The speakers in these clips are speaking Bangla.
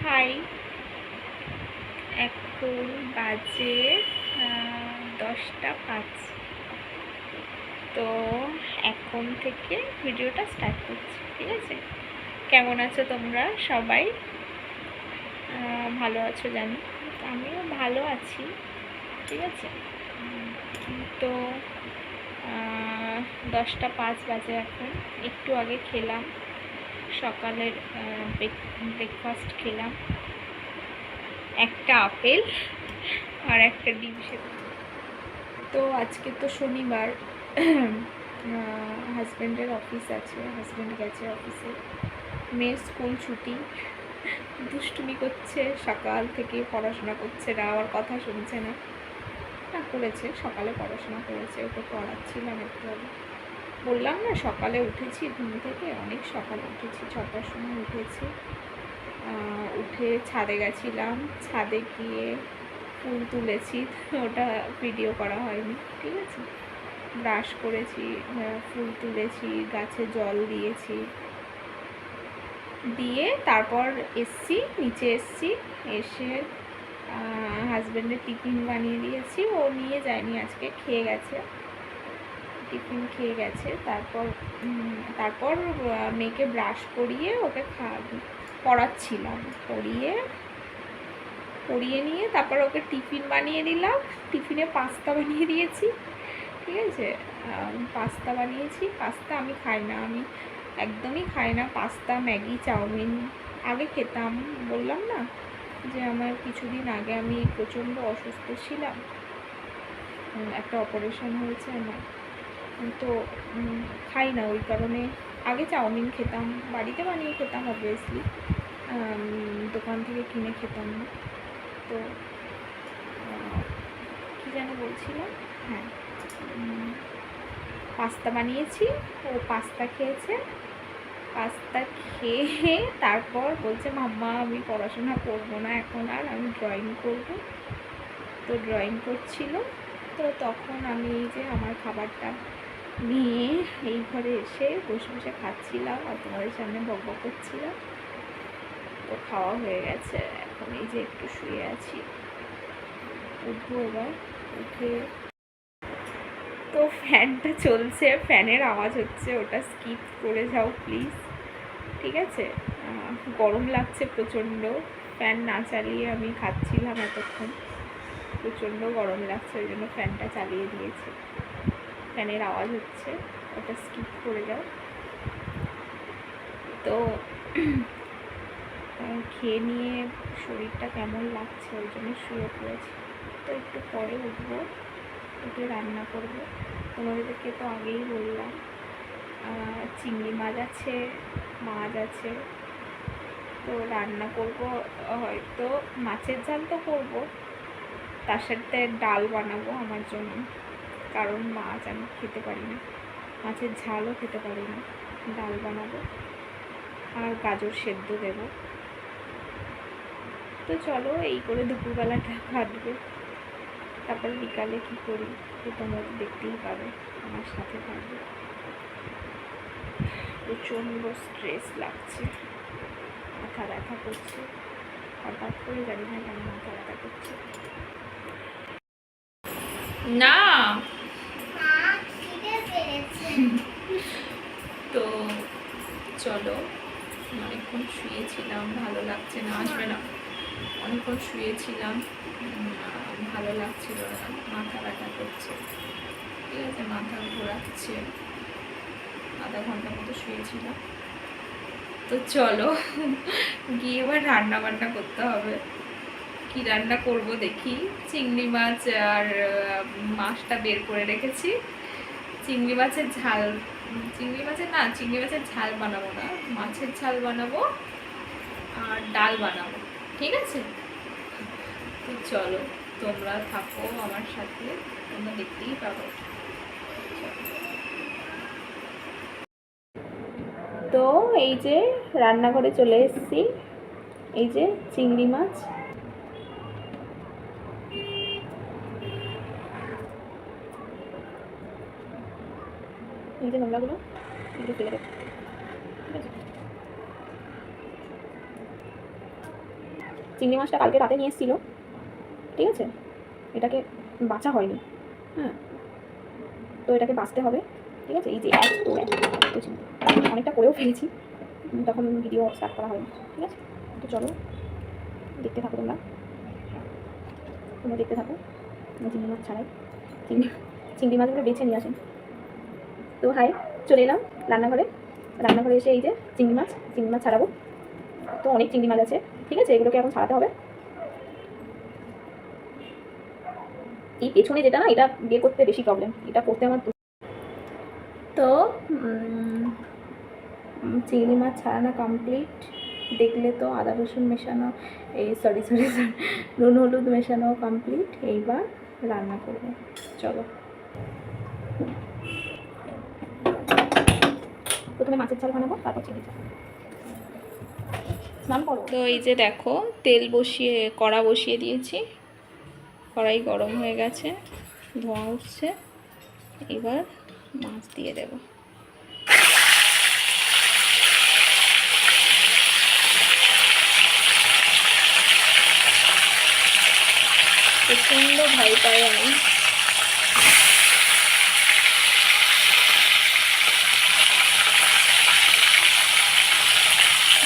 হাই, এখন বাজে 10টা 5। তো এখন থেকে ভিডিওটা স্টার্ট করছি, ঠিক আছে? কেমন আছো তোমরা সবাই? ভালো আছো জানি, আমিও ভালো আছি, ঠিক আছে। তো 10টা 5 বাজে এখন। একটু আগে খেলাম, সকালের ব্রেকফাস্ট খেলাম, একটা আপেল আর একটা ডিম সেদ্ধ। তো আজকে তো শনিবার, হাজব্যান্ডের অফিস আছে, হাজব্যান্ড গেছে অফিসে, মেয়ের স্কুল ছুটি, দুষ্টুমি করছে, সকাল থেকে পড়াশোনা করছে না, আমার কথা শুনছে না। করেছে, সকালে পড়াশোনা করেছে, ওকে পড়াচ্ছিলাম একটু আগে। বললাম না সকালে উঠেছি ঘুম থেকে, অনেক সকালে উঠেছি, 6টার সময় উঠেছি। উঠে ছাদে গেছিলাম, ছাদে গিয়ে ফুল তুলেছি, ওটা ভিডিও করা হয়নি, ঠিক আছে। ব্রাশ করেছি, ফুল তুলেছি, গাছে জল দিয়েছি, দিয়ে তারপর নিচে এসছি। এসে হাজব্যান্ডের টিফিন বানিয়ে দিয়েছি, ও নিয়ে যায়নি আজকে, খেয়ে গেছে, টিফিন খেয়ে গেছে। তারপর মেয়েকে ব্রাশ করিয়ে ওকে পড়াচ্ছিলাম, পড়িয়ে নিয়ে তারপর ওকে টিফিন বানিয়ে দিলাম। টিফিনে পাস্তা বানিয়ে দিয়েছি, ঠিক আছে। পাস্তা বানিয়েছি। পাস্তা আমি খাই না, আমি একদমই খাই না পাস্তা, ম্যাগি, চাউমিন। আগে খেতাম, বললাম না যে আমার কিছুদিন আগে আমি প্রচণ্ড অসুস্থ ছিলাম, একটা অপারেশন হয়েছে আমার, তো খাই না ওই কারণে। আগে চাউমিন খেতাম, বাড়িতে বানিয়ে খেতাম অবভিয়াসলি, দোকান থেকে কিনে খেতাম না। তো কী যেন বলছিলাম, হ্যাঁ, পাস্তা বানিয়েছি, ও পাস্তা খেয়েছে। পাস্তা খেয়ে তারপর বলছে মাম্মা আমি পড়াশোনা করবো না এখন আর, আমি ড্রয়িং করব। তো ড্রয়িং করছিল, তো তখন আমি এই যে আমার খাবারটা নিয়ে এই ঘরে এসে বসে বসে খাচ্ছিলাম আর তোমাদের সামনে বকবক করছিলাম। তো খাওয়া হয়ে গেছে, এখন এই যে একটু শুয়ে আছি, উঠবো এবার। উঠে তো ফ্যানটা চলছে, ফ্যানের আওয়াজ হচ্ছে, ওটা স্কিপ করে যাও প্লিজ, ঠিক আছে। গরম লাগছে প্রচণ্ড, ফ্যান না চালিয়ে আমি খাচ্ছিলাম এতক্ষণ, প্রচণ্ড গরম লাগছে, ওই জন্য ফ্যানটা চালিয়ে দিয়েছি। ফ্যানের আওয়াজ হচ্ছে, ওটা স্কিপ করে যাও। তো খেয়ে নিয়ে শরীরটা কেমন লাগছে ওই জন্য শুয়ে পড়েছি। তো একটু পরে উঠবো, উঠে রান্না করবো। তোমাদেরকে তো আগেই বললাম চিংড়ি মাছ আছে, মাছ আছে, তো রান্না করব। হয়তো মাছের ঝাল তো করব, তার সাথে ডাল বানাবো আমার জন্য, কারণ মাছ আমি খেতে পারি না, মাছের ঝালও খেতে পারি না। ডাল বানাবো আর গাজর সেদ্ধ দেবো। তো চলো, এই করে দুপুরবেলাটা কাটবে, তারপর বিকালে কী করি তো তোমরা দেখতেই পাবে, আমার সাথে থাকবে। প্রচণ্ড স্ট্রেস লাগছে, মাথা ব্যথা করছে, হঠাৎ করে জানি না কেন মাথা ব্যথা করছে। না তো চলো, অনেকক্ষণ শুয়েছিলাম, ভালো লাগছে না, আসবে না, অনেকক্ষণ শুয়েছিলাম, ভালো লাগছিল না, মাথা ব্যথা করছে, ঠিক আছে, মাথা ঘোরাচ্ছে, আধা ঘন্টা মতো শুয়েছিলাম। তো চলো গিয়ে এবার রান্না বান্না করতে হবে। কি রান্না করব দেখি, চিংড়ি মাছ আর মাছটা বের করে রেখেছি, চিংড়ি মাছের ঝাল, চিংড়ি মাছের ঝাল বানাবো না, মাছের ঝাল বানাবো আর ডাল বানাবো, ঠিক আছে। তো চলো, তোমরা থাকো আমার সাথে, তোমরা দেখতেই পাবো। তো এই যে রান্নাঘরে চলে এসেছি, এই যে চিংড়ি মাছ, এই যে নোংরাগুলো এগুলো ফেলে দেবো, ঠিক আছে। চিংড়ি মাছটা কালকে রাতে নিয়ে এসেছিলো, ঠিক আছে, এটাকে বাছা হয়নি, হ্যাঁ, তো এটাকে বাছতে হবে, ঠিক আছে। এই যে অনেকটা করেও ফেলেছি, তখন ভিডিও স্টার্ট করা হয়নি, ঠিক আছে। তো চলো দেখতে থাকো, তোমরা দেখতে থাকো। চিংড়ি মাছ ছাড়াই চিংড়ি মাছগুলো বেছে নিয়ে আসেন। তো হাই, চলে এলাম রান্নাঘরে এসে এই যে চিংড়ি মাছ ছাড়াবো। তো অনেক চিংড়ি মাছ আছে, ঠিক আছে, এগুলোকে এখন ছাড়াতে হবে। এই পেছনে যেটা না, এটা বিয়ে করতে বেশি প্রবলেম, এটা করতে আমার। তো চিংড়ি মাছ ছাড়ানো কমপ্লিট। দেখলে তো আদা রসুন মেশানো, এই সরি নুন হলুদ মেশানো কমপ্লিট। এইবার রান্না করবো, চলো। প্রথমে মাছের ঝাল বানাবো, তারপর চিংড়ি ঝাল। স্নান করো। তো এই যে দেখো, তেল কড়া বসিয়ে দিয়েছি, কড়াই গরম হয়ে গেছে, ধোঁয়া উঠছে। এবার মাছ দিয়ে দেব। প্রচণ্ড ভয় পাই আমি,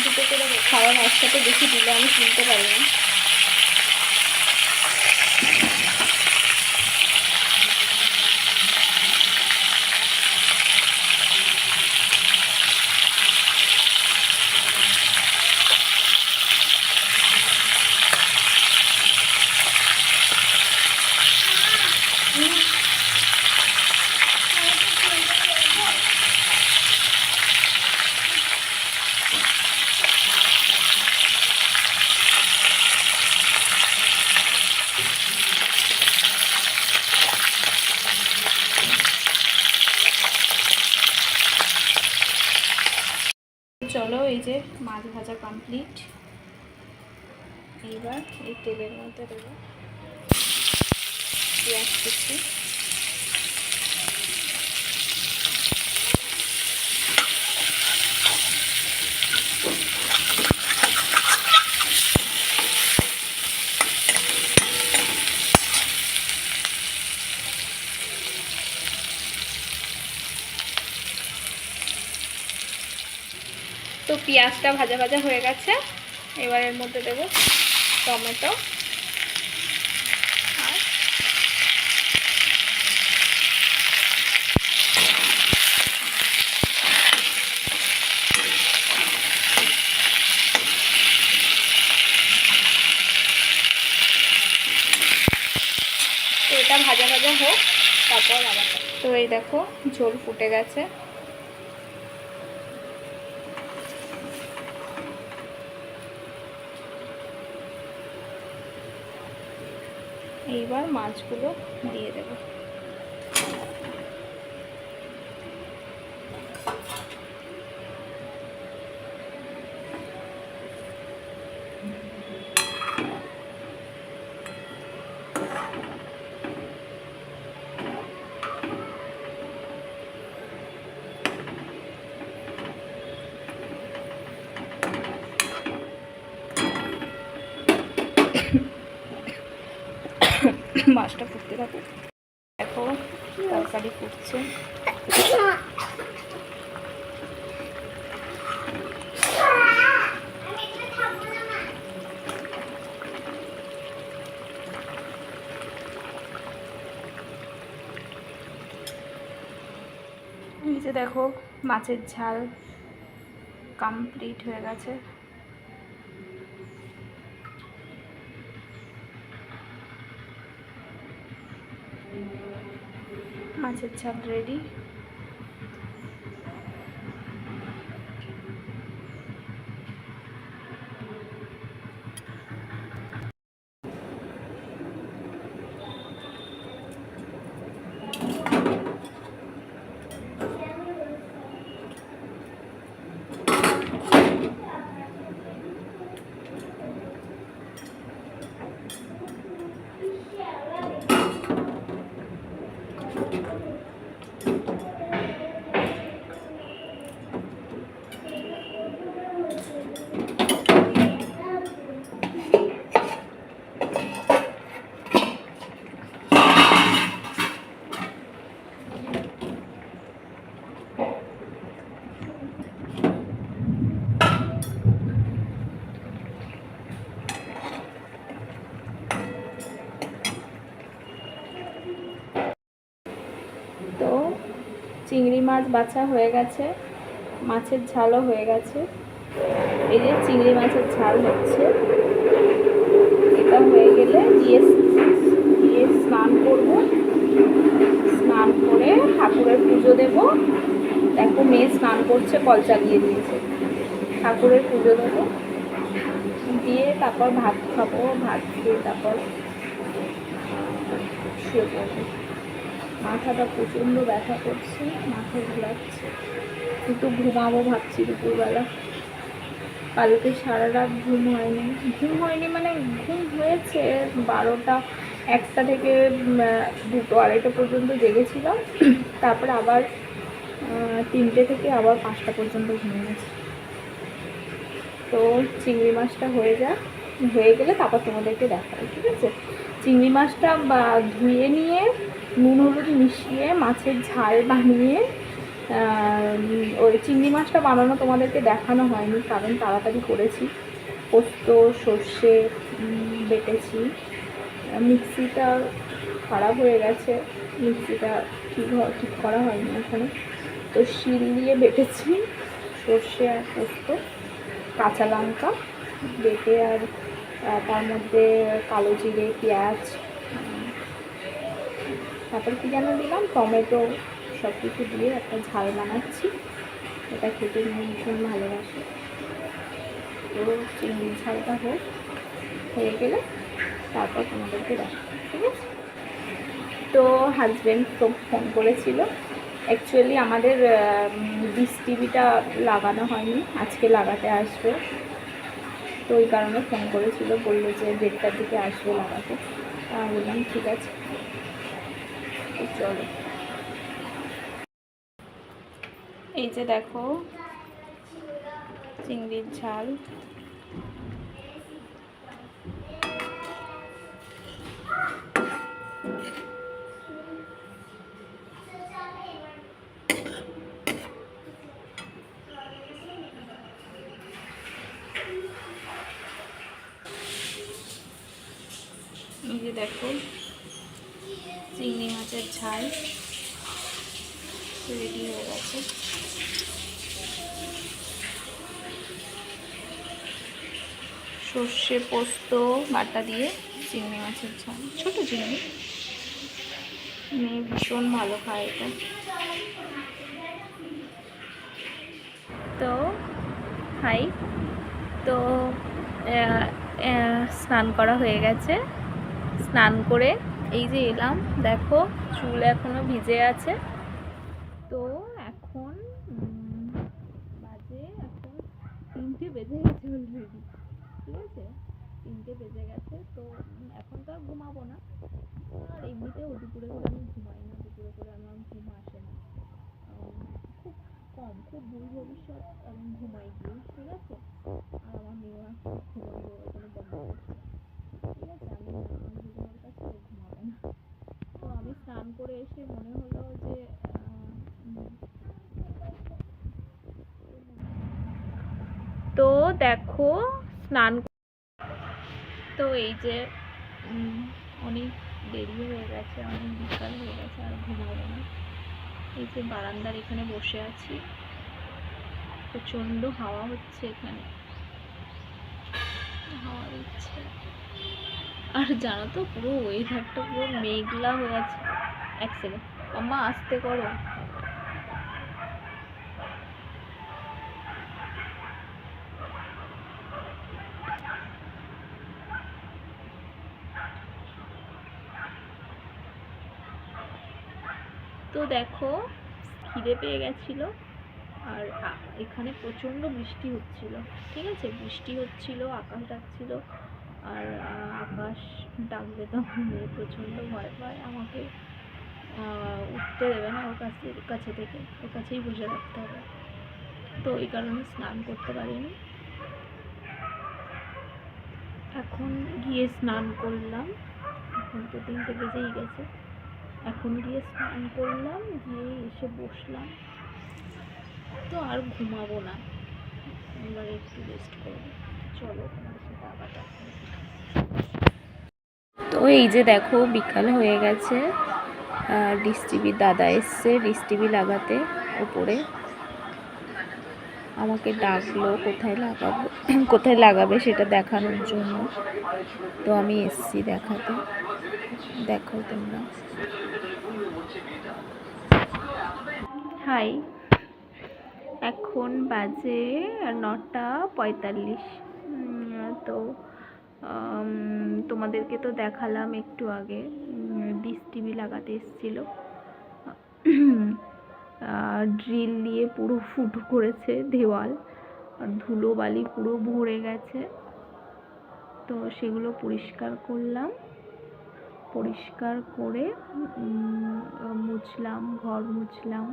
দুটো করে খাওয়ার একসাথে বেশি দিলে আমি শুনতে পারি না। চলো, এই যে মাছ ভাজা কমপ্লিট। এইবার এই তেলের মধ্যে দেবো পেঁয়াজ কুচি, তো পেঁয়াজটা ভাজা ভাজা হয়ে গেছে। এবার এর মধ্যে দেবো টমেটো আর এটা ভাজা ভাজা হোক, তারপর আবার। তো এই দেখো, ঝোল ফুটে গেছে। এইবার মাছগুলো দিয়ে দেব। মাছটা ফুটতে থাকুক। দেখো তরকারি ফুটছে। এই যে দেখো, মাছের ঝাল কমপ্লিট হয়ে গেছে। মাছের ঝাল রেডি। মাছ বাছা হয়ে গেছে, মাছের ঝালও হয়ে গেছে। এই যে চিংড়ি মাছের ঝাল হচ্ছে, এটা হয়ে গেলে গিয়ে স্নান করব। স্নান করে ঠাকুরের পুজো দেব। দেখো মেয়ে স্নান করছে, কল চালিয়ে দিয়েছে। ঠাকুরের পুজো দেবো, দিয়ে তারপর ভাত খাবো। ভাত খেয়ে তারপর শুয়ে পড়বো। মাথাটা প্রচণ্ড ব্যথা করছে, মাথা ঘোরাচ্ছে, একটু ঘুমাবো ভাবছি দুপুরবেলা। কালকে সারা রাত ঘুম হয়নি মানে ঘুম হয়েছে 12টা 1টা থেকে 2টো 2:30 পর্যন্ত জেগেছিলাম। তারপরে আবার 3টে থেকে আবার 5টা পর্যন্ত ঘুমিয়েছি। তো চিংড়ি মাছটা হয়ে গেলে তারপর তোমাদেরকে দেখাই, ঠিক আছে? চিংড়ি মাছটা ধুয়ে নিয়ে নুন হলুদ মিশিয়ে মাছের ঝাল বানিয়ে, ওই চিংড়ি মাছটা বানানো তোমাদেরকে দেখানো হয়নি কারণ তাড়াতাড়ি করেছি। পোস্ত সর্ষে বেটেছি, মিক্সিটা খারাপ হয়ে গেছে, মিক্সিটা ঠিক করা হয়নি এখানে, তো শিল দিয়ে বেটেছি সর্ষে আর পোস্ত, কাঁচা লঙ্কা বেটে, আর তার মধ্যে কালো জিরে, পেঁয়াজ, তারপর কি যেন দিলাম, টমেটো, সব কিছু দিয়ে একটা ঝাল বানাচ্ছি। এটা খেতে ভীষণ ভালোবাসে। তো চিংড়ি ঝালটা হয়ে গেলে তারপর তোমাদেরকে দেখাবো, ঠিক আছে? তো হাজব্যান্ড তো ফোন করেছিল। অ্যাকচুয়ালি আমাদের ডিশ টিভিটা লাগানো হয়নি, আজকে লাগাতে আসবে। তো ওই কারণে ফোন করেছিল, বললো যে 1:30টার দিকে আসবে লাগাতে। বললাম ঠিক আছে, চলো। এই যে দেখো চিংড়ির ঝাল, এই যে দেখো চিংড়ি মাছের ঝাল রেডি হয়ে গেছে। সর্ষে পোস্ত বাটা দিয়ে চিংড়ি মাছের ঝাল, ছোটো চিংড়ি, মেয়ে ভীষণ ভালো খায় এটা। তো হাই, তো স্নান করা হয়ে গেছে। স্নান করে এই যে এলাম, দেখো চুল এখনো ভিজে আছে। তো এখন বাজে, এখন 3টে বেজে গেছে অলরেডি, ঠিক আছে? 3টে বেজে গেছে। তো এখন তো আর ঘুমাবো না, আর এমনিতেও দুপুরে করে আমি ঘুমাই না, দুপুরে করে আমার ঘুম আসে না, খুব কম, খুব ভুল ভবিষ্যৎ আমি ঘুমাই গিয়ে, ঠিক আছে? আর আমার মেয়েও এখন ঘুমাবো এখানে বন্ধ করছে, ঠিক আছে? আমি ঘুমানোর কাছে ঘুমাবে না। তো আমি স্নান করে এসে মনে হলো যে তো দেখো স্নান, তো এই যে অনেক দেরি হয়ে গেছে, অনেক বিকাল হয়ে গেছে, আর ঘুমাবো না। এই যে বারান্দার এখানে বসে আছি, প্রচণ্ড হাওয়া হচ্ছে এখানে, হাওয়া দিচ্ছে। আর জানো তো পুরো ওয়েদারটা পুরো মেঘলা হয়ে আছে। এক সেকেন্ড, আম্মা আস্তে করো। তো দেখো খিদে পেয়ে গেছিল, আর এখানে প্রচণ্ড বৃষ্টি হচ্ছিল, ঠিক আছে? বৃষ্টি হচ্ছিল, আকাশ ডাকছিল, আর আকাশ ডাকলে তো মেয়ে প্রচণ্ড ভয় পায়, আমাকে উঠতে দেবে না ওর কাছে থেকে, ওর কাছেই বসে রাখতে হবে। তো এই কারণে স্নান করতে পারিনি। এখন গিয়ে স্নান করলাম, এখন তো 3টে বেজেই গেছে। এখন গিয়ে স্নান করলাম, গিয়ে এসে বসলাম। তো আর ঘুমাবো না, এবার একটু রেস্ট করবো। চলো তোমাদের সাথে আবার দেখা হবে। তো এই যে দেখো বিকাল হয়ে গেছে, ডিশ টিভির দাদা এসছে ডিশ টিভি লাগাতে। উপরে আমাকে ডাকলো কোথায় লাগাবে সেটা দেখানোর জন্য। তো আমি এসছি দেখাতে, দেখো তোমরা। হাই, এখন বাজে 9:45। তো তোমাদেরকে তো দেখালাম একটু আগে, ডিশ টিভি লাগাতে এসেছিলো। ড্রিল দিয়ে পুরো ফুটো করেছে দেওয়াল, আর ধুলো বালি পুরো ভরে গেছে। তো সেগুলো পরিষ্কার করলাম, পরিষ্কার করে মুছলাম, ঘর মুছলাম,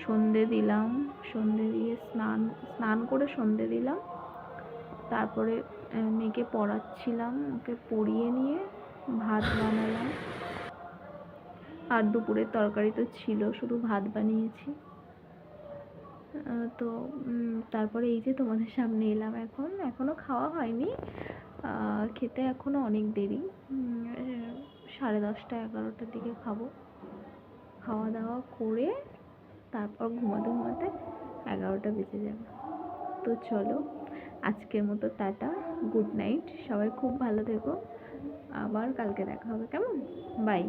সন্ধে দিলাম, সন্ধে দিয়ে স্নান করে সন্ধে দিলাম। তারপরে মেয়েকে পড়াচ্ছিলাম, ওকে পড়িয়ে নিয়ে ভাত বানালাম। আর দুপুরের তরকারি তো ছিল, শুধু ভাত বানিয়েছি। তো তারপরে এই যে তোমাদের সামনে এলাম। এখনও খাওয়া হয়নি, খেতে এখনও অনেক দেরি, 10:30 11টার দিকে খাবো। খাওয়া দাওয়া করে তারপর ঘুমাতে 11টা বেজে যাবে। তো চলো, আজকের মতো টাটা, গুড নাইট, সবাই খুব ভালো থেকো, আবার কালকে দেখা হবে, কেমন? বাই।